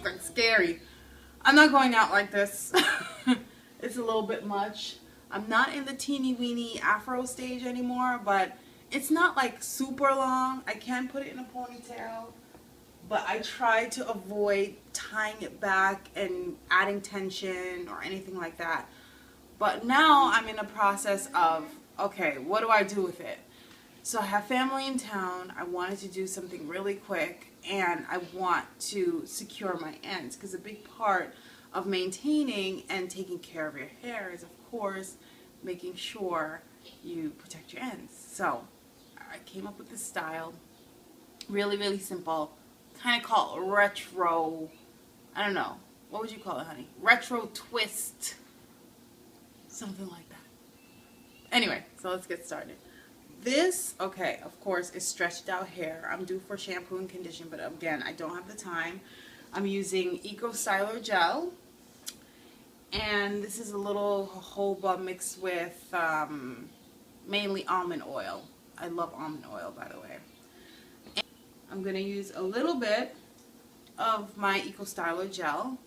That's scary. I'm not going out like this. It's a little bit much. I'm not in the teeny weeny afro stage anymore, but it's not like super long. I can put it in a ponytail, but I try to avoid tying it back and adding tension or anything like that. But now I'm in a process of, okay, what do I do with it? So I have family in town. I wanted to do something really quick, and I want to secure my ends, because a big part of maintaining and taking care of your hair is, of course, making sure you protect your ends. So I came up with this style, really, really simple, kind of called retro, I don't know, what would you call it, honey? Retro twist, something like that. Anyway, so let's get started. This, okay, of course, is stretched out hair. I'm due for shampoo and condition, but again, I don't have the time. I'm using Eco Styler Gel, and this is a little jojoba mixed with mainly almond oil. I love almond oil, by the way. And I'm going to use a little bit of my Eco Styler Gel,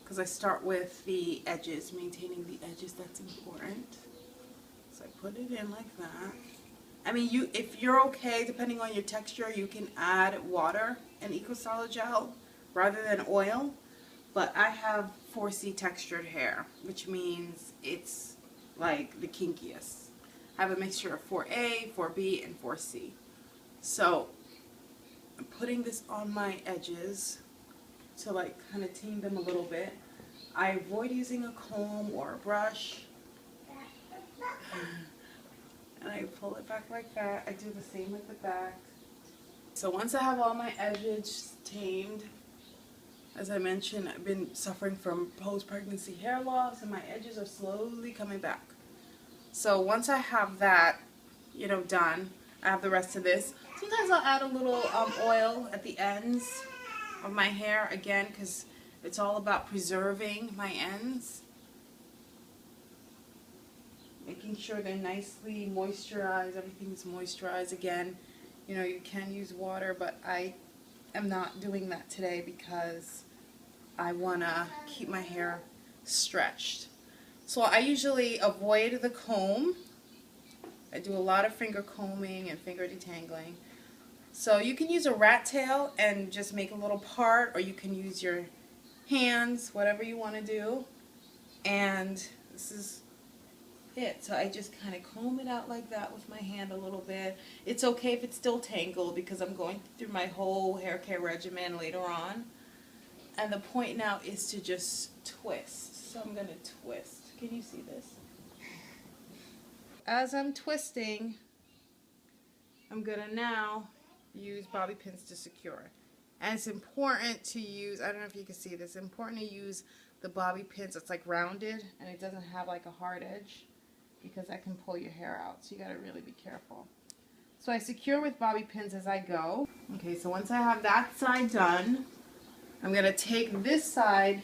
because I start with the edges, maintaining the edges, that's important. So I put it in like that. I mean, if you're okay, depending on your texture, you can add water and Eco Styler Gel rather than oil. But I have 4C textured hair, which means it's like the kinkiest. I have a mixture of 4A, 4B, and 4C. So I'm putting this on my edges to like kind of tame them a little bit. I avoid using a comb or a brush. And I pull it back like that. I do the same with the back. So once I have all my edges tamed, as I mentioned, I've been suffering from post-pregnancy hair loss, and my edges are slowly coming back. So once I have that, you know, done, I have the rest of this. Sometimes I'll add a little oil at the ends of my hair, again, because it's all about preserving my ends. Making sure they're nicely moisturized, everything's moisturized. Again, you know, you can use water, but I am not doing that today because I want to keep my hair stretched. So I usually avoid the comb. I do a lot of finger combing and finger detangling. So you can use a rat tail and just make a little part, or you can use your hands, whatever you want to do. And this is it. So I just kind of comb it out like that with my hand a little bit. It's okay if it's still tangled, because I'm going through my whole hair care regimen later on. And the point now is to just twist. So I'm going to twist. Can you see this? As I'm twisting, I'm going to now use bobby pins to secure it. And it's important to use, I don't know if you can see this, it's important to use the bobby pins that's like rounded and it doesn't have like a hard edge, because that can pull your hair out. So you got to really be careful. So I secure with bobby pins as I go. Okay, so once I have that side done, I'm going to take this side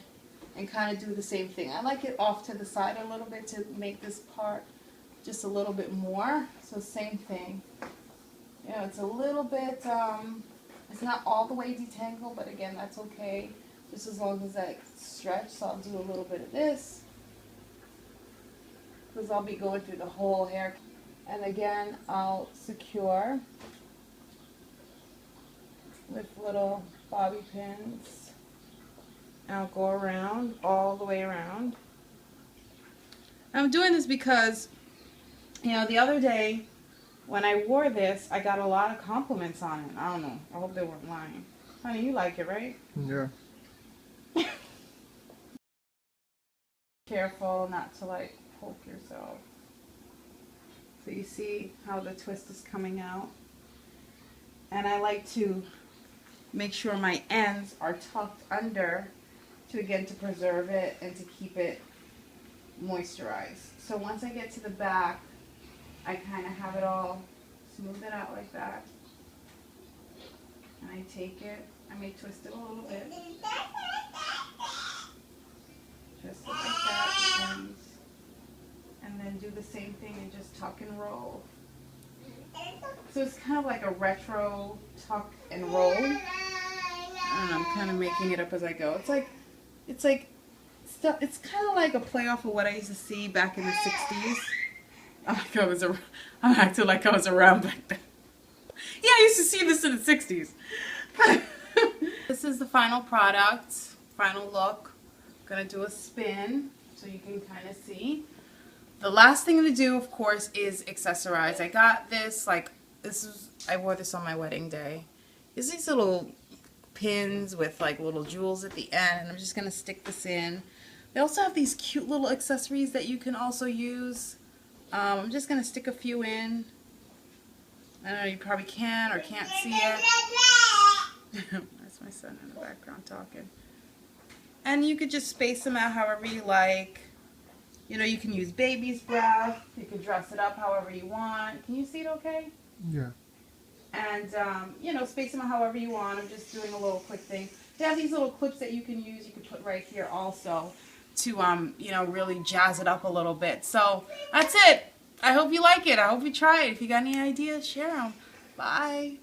and kind of do the same thing. I like it off to the side a little bit to make this part just a little bit more. So same thing. You know, it's a little bit, it's not all the way detangled, but again, that's okay. Just as long as I stretch. So I'll do a little bit of this, because I'll be going through the whole hair. And again, I'll secure with little bobby pins. And I'll go around, all the way around. I'm doing this because, you know, the other day when I wore this, I got a lot of compliments on it. I don't know. I hope they weren't lying. Honey, you like it, right? Yeah. Careful not to like poke yourself. So you see how the twist is coming out. And I like to make sure my ends are tucked under to, again, to preserve it and to keep it moisturized. So once I get to the back, I kind of have it all smooth it out like that. And I take it, I may twist it a little bit. Twist it like that, and then do the same thing and just tuck and roll. So it's kind of like a retro tuck and roll. don't know, I'm kind of making it up as I go. It's kind of like a playoff of what I used to see back in the 60s. I'm acting like I was around back then. Yeah, I used to see this in the 60s. This is the final product, final look. I'm gonna do a spin so you can kind of see. The last thing to do, of course, is accessorize. I got this, I wore this on my wedding day. There's these little pins with like little jewels at the end, and I'm just gonna stick this in. They also have these cute little accessories that you can also use. I'm just gonna stick a few in. I don't know, you probably can or can't see it. That's my son in the background talking. And you could just space them out however you like. You know, you can use baby's breath. You can dress it up however you want. Can you see it okay? Yeah. And, you know, space them out however you want. I'm just doing a little quick thing. They have these little clips that you can use. You can put right here also to, you know, really jazz it up a little bit. So that's it. I hope you like it. I hope you try it. If you got any ideas, share them. Bye.